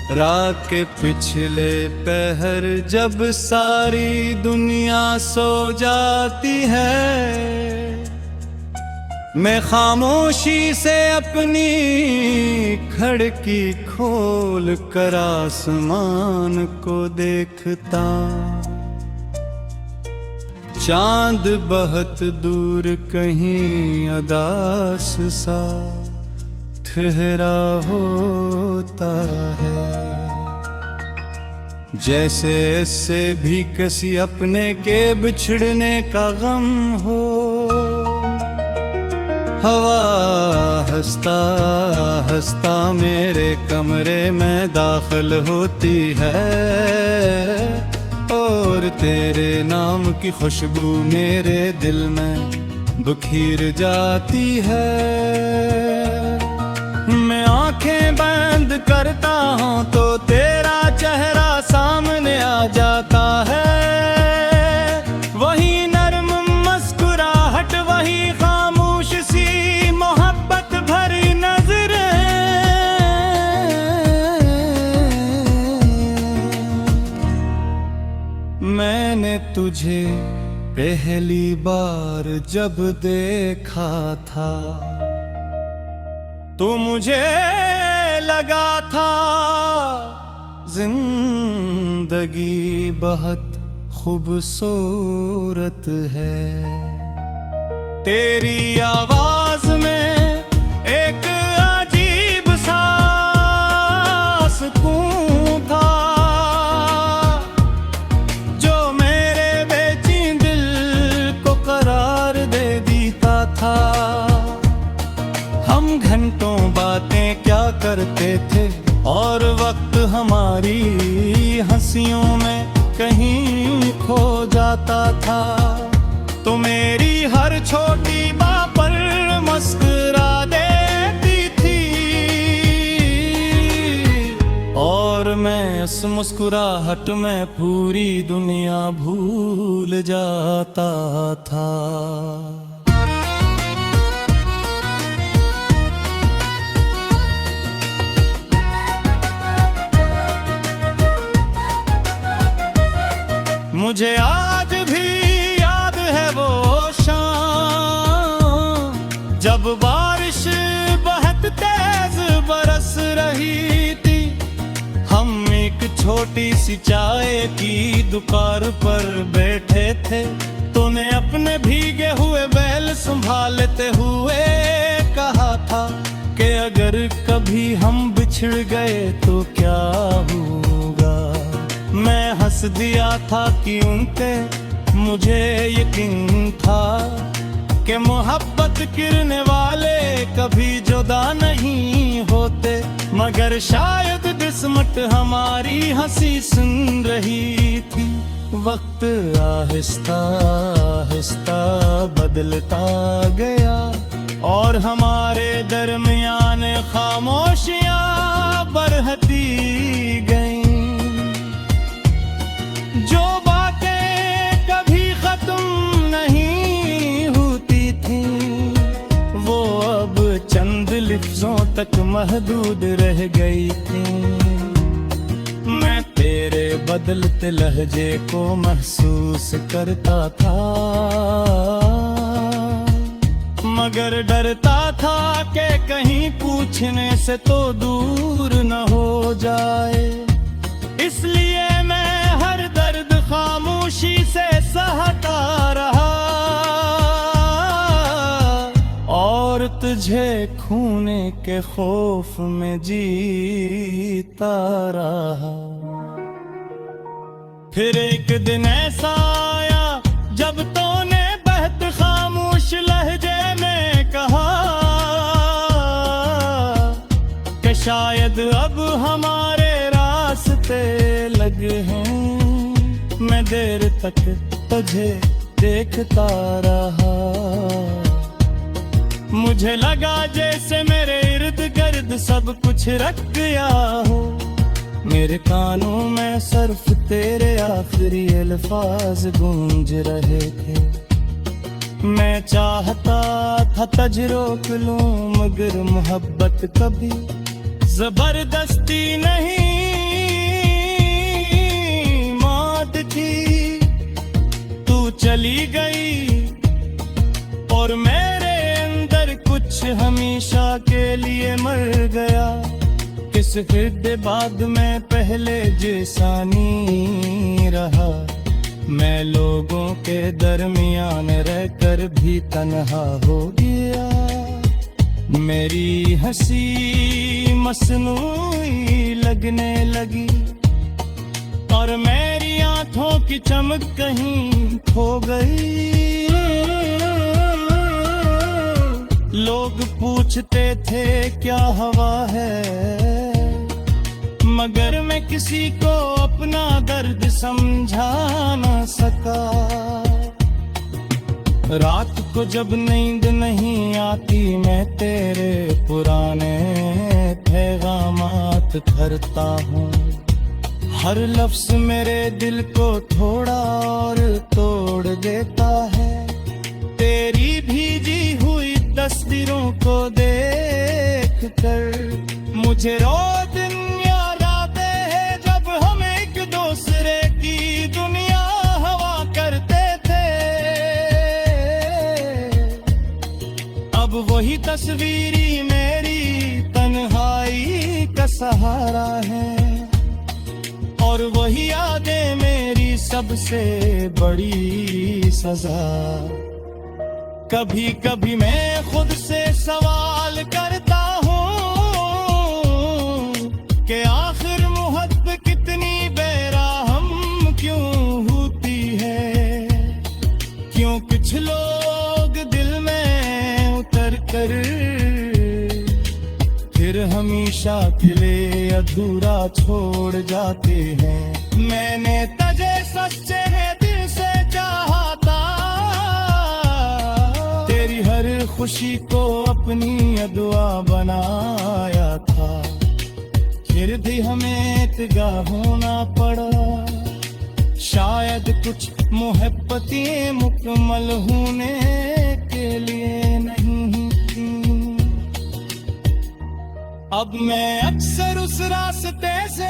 रात के पिछले पहर जब सारी दुनिया सो जाती है, मैं खामोशी से अपनी खिड़की खोल कर आसमान को देखता। चांद बहुत दूर कहीं अदास सा ठहरा होता है, जैसे इससे भी किसी अपने के बिछड़ने का गम हो। हवा हंसता हंसता मेरे कमरे में दाखिल होती है, और तेरे नाम की खुशबू मेरे दिल में बिखर जाती है। मैं आंखें बंद करता हूँ तो तेरा चेहरा सामने आ जाता है, वही नरम मुस्कुराहट, वही खामोश सी मोहब्बत भरी नजरें। मैंने तुझे पहली बार जब देखा था तो मुझे लगा था जिंदगी बहुत खूबसूरत है। तेरी आवाज में एक अजीब सा सुकून था, जो मेरे बेचैन दिल को करार दे देता था। हम घंटों बातें क्या करते थे, और वक्त हमारी हंसियों में कहीं खो जाता था। तो मेरी हर छोटी बात पर मुस्कुरा देती थी, और मैं उस मुस्कुराहट में पूरी दुनिया भूल जाता था। मुझे आज भी याद है वो शाम, जब बारिश बहुत तेज बरस रही थी। हम एक छोटी सी चाय की दुकान पर बैठे थे। तूने अपने भीगे हुए बैल संभालते हुए कहा था कि अगर कभी हम बिछड़ गए तो क्या होगा। मैं हंस दिया था कि उनके मुझे यकीन था कि मोहब्बत करने वाले कभी जुदा नहीं होते, मगर शायद किस्मत हमारी हंसी सुन रही थी। वक्त आहिस्ता आहिस्ता बदलता गया, और हमारे दरमियान खामोशियां बढ़ती गईं। जो बातें कभी खत्म नहीं होती थी, वो अब चंद लफ्जों तक महदूद रह गई थी। मैं तेरे बदलते लहजे को महसूस करता था, मगर डरता था कि कहीं पूछने से तो दूर न हो जाए। इसलिए मैं हर दर्द खामोशी से सहता रहा, और तुझे खोने के खौफ में जीता रहा। फिर एक दिन ऐसा आया जब तूने बहुत खामोश लहजे में कहा कि शायद अब हमारे रास्ते लगे हैं। मैं देर तक तुझे देखता रहा, मुझे लगा जैसे मेरे इर्द गिर्द सब कुछ रख गया हो। मेरे कानों में सिर्फ तेरे आखिरी अल्फाज गूंज रहे थे। मैं चाहता था तुझ रोक लूं, मगर मोहब्बत कभी जबरदस्ती नहीं चली गई और मेरे अंदर कुछ हमेशा के लिए मर गया। किस हृदय बाद में पहले जैसा नहीं रहा, मैं लोगों के दरमियान रहकर भी तन्हा हो गया। मेरी हंसी मसनूई लगने लगी और मेरी आंखों की चमक कहीं खो गई। लोग पूछते थे क्या हवा है, मगर मैं किसी को अपना दर्द समझा न सका। रात को जब नींद नहीं आती मैं तेरे पुराने पैगामात करता हूँ। हर लफ्ज मेरे दिल को थोड़ा और तोड़ देता है। तेरी भीगी हुई तस्वीरों को देख कर मुझे रोज दिन याद आते हैं जब हम एक दूसरे की दुनिया हवा करते थे। अब वही तस्वीरी मेरी तन्हाई का सहारा है और वही यादें मेरी सबसे बड़ी सजा। कभी कभी मैं खुद से सवाल करता हूँ कि आखिर मोहब्बत कितनी बेरहम क्यों होती है। क्यों कुछ लोग दिल में उतर कर फिर हमेशा के लिए अधूरा छोड़ जाते हैं। मैंने तुझे सच्चे दिल से चाहा था, तेरी हर खुशी को अपनी दुआ बनाया था। फिर भी हमें इत्तेगा होना पड़ा, शायद कुछ मोहब्बतें मुकम्मल होने के लिए नहीं थी। अब मैं अक्सर उस रास्ते से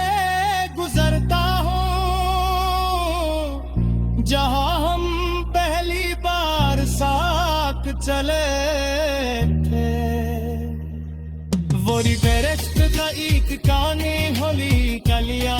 गुजरता हूँ जहाँ हम पहली बार साथ चले थे। वो रिवेरेस्ट का एक काने होली कलियां